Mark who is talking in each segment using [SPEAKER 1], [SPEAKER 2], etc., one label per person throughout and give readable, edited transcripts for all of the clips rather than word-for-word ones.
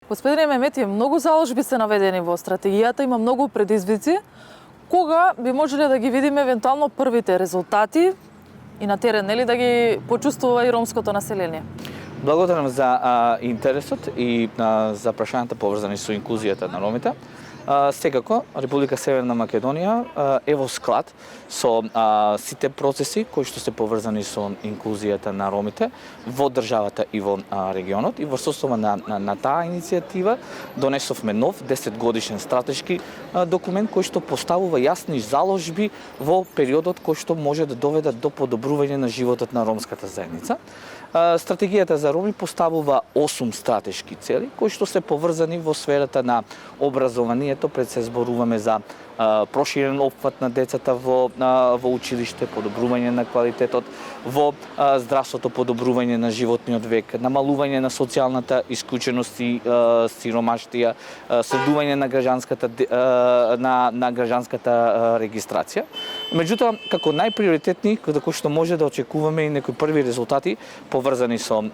[SPEAKER 1] Господин Мемети, многу заложби се наведени во стратегијата, има многу предизвици. Кога би можеле да ги видиме евентуално првите резултати и на терен, нели, да ги почувствува и ромското население?
[SPEAKER 2] Благодарам за интересот и за прашањата поврзани со инклузијата на ромите. Секако, Република Северна Македонија е во склад со сите процеси кои што се поврзани со инклузијата на ромите во државата и во регионот. И во состојба на таа иницијатива донесовме нов 10-годишен стратешки документ кој што поставува јасни заложби во периодот кој што може да доведе до подобрување на животот на ромската заедница. Стратегијата за роми поставува 8 стратешки цели кои што се поврзани во сферата на образованието, пред се зборуваме за проширен опфат на децата во училиште, подобрување на квалитетот во здравството, подобрување на животниот век, намалување на социјалната исклученост и сиромаштија, следување на граѓанската регистрација. Меѓутоа, како најприоритетни, кои што може да очекуваме и некои први резултати поврзани со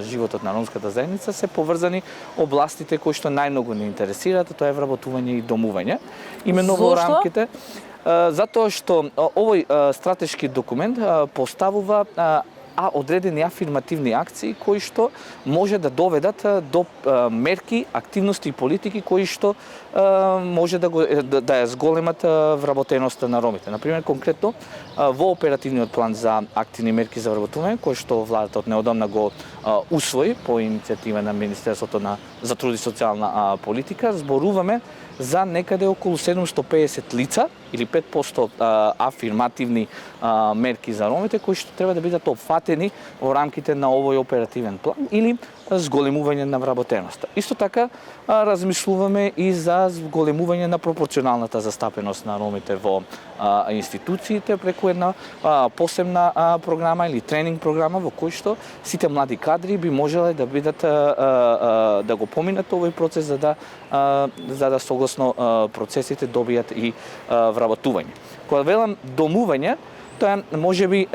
[SPEAKER 2] животот на ромската заедница, се поврзани областите кои што најмногу не интересираат, тоа е вработување и домување. Именно во рамките затоа што овој стратешки документ поставува одредени афирмативни акции кои што може да доведат до мерки, активности и политики кои што може да ја зголемат вработеноста на ромите. Например, конкретно во оперативниот план за активни мерки за вработување, кој што владата од неодамна го усвои по иницијатива на Министерството за труд и социјална политика, зборуваме за некаде околу 750 лица или 5% афирмативни мерки за ромите кои што треба да бидат опфатени во рамките на овој оперативен план или зголемување на вработеноста. Исто така размислуваме и за зголемување на пропорционалната застапеност на ромите во институциите преку една посебна програма или тренинг програма во кој што сите млади кадри би можеле да бидат да го поминат овој процес за да согласно процесите добијат и вработување. Кога велам домување, тоа можеби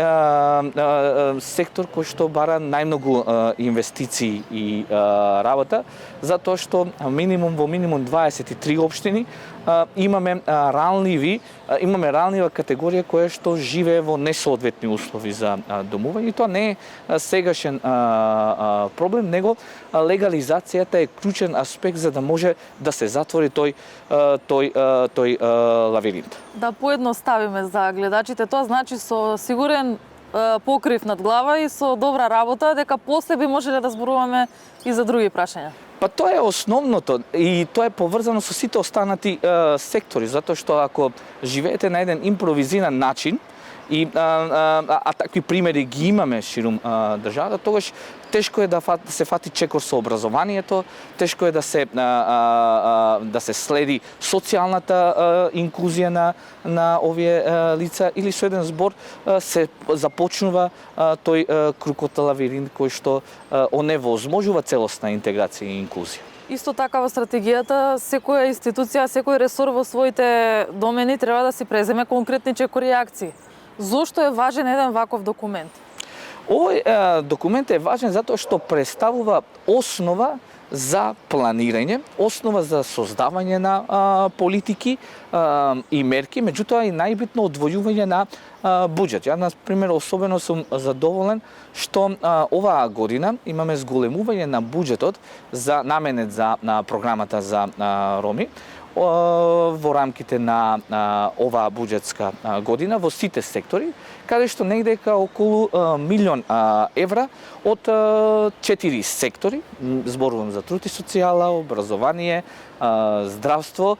[SPEAKER 2] сектор кој што бара најмногу инвестиции и работа, затоа што во минимум 23 општини имаме ранлива категорија која што живее во несоодветни услови за домување. И тоа не е сегашен проблем, него легализацијата е клучен аспект за да може да се затвори тој лавиринт.
[SPEAKER 1] Да поедноставиме за гледачите, тоа значи со сигурен покрив над глава и со добра работа, дека после би можеле да зборуваме и за други прашања.
[SPEAKER 2] Па тоа е основното и тоа е поврзано со сите останати сектори, затоа што ако живеете на еден импровизиран начин и такви примери ги имаме ширум државата, тогаш тешко е да се фати чекор со образованието, тешко е да се следи социјалната инклузија на овие лица или со еден збор се започнува тој кругот лавиринт кој што оневозможува целосна интеграција и инклузија.
[SPEAKER 1] Исто така во стратегијата секоја институција, секој ресор во своите домени треба да си преземе конкретни чекори и акции. Зошто е важен еден ваков документ?
[SPEAKER 2] Овој документ е важен затоа што представува основа за планирање, основа за создавање на политики и мерки, меѓутоа и најбитно одвојување на буџет. Ја, например, особено сум задоволен што оваа година имаме зголемување на буџетот за наменет за програмата за роми во рамките на оваа буџетска година во сите сектори, каде што негдека околу 1.000.000 евра од 4 сектори, зборувам за труд и социјала, образование, здравство,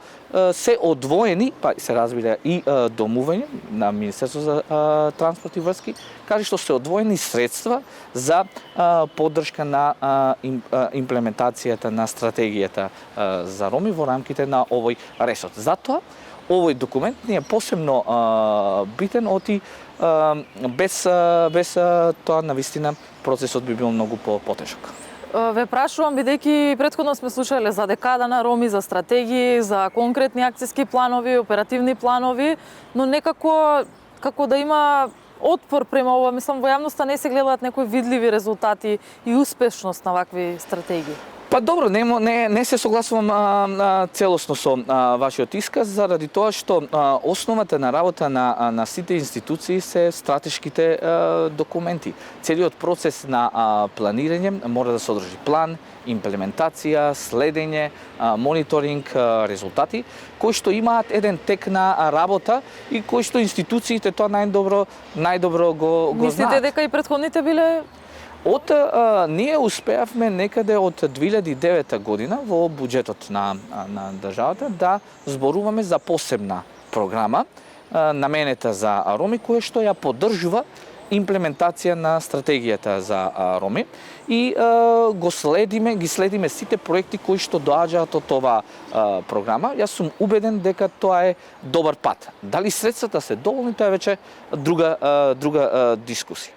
[SPEAKER 2] се одвоени, па се разбира и домување на Министерство за транспорт и врски, каде што се одвоени средства за поддршка на имплементацијата на стратегијата за роми во рамките на овој ресор. Затоа овој документ ни е посебно битен, оти без тоа навистина процесот би бил многу потешок.
[SPEAKER 1] Ве прашувам, бидејќи претходно сме слушале за декада на роми, за стратегии, за конкретни акцијски планови, оперативни планови, но некако како да има отпор према ова? Мислам, во јавноста не се гледаат некои видливи резултати и успешност на вакви стратегии.
[SPEAKER 2] Па добро, не се согласувам целосно со вашиот исказ, заради тоа што основата на работа на сите институции се стратешките документи. Целиот процес на планирање мора да содржи план, имплементација, следење, мониторинг, резултати, кои што имаат еден тек на работа и кои што институциите тоа најдобро го знаат.
[SPEAKER 1] Мислите дека и претходните биле?
[SPEAKER 2] Ние успеавме некаде од 2009 година во буџетот на државата да зборуваме за посебна програма наменета за роми, која што ја поддржува имплементација на стратегијата за роми и ги следиме сите проекти кои што доаѓаат од оваа програма. Јас сум убеден дека тоа е добар пат. Дали средствата се доволни, тоа е веќе друга дискусија.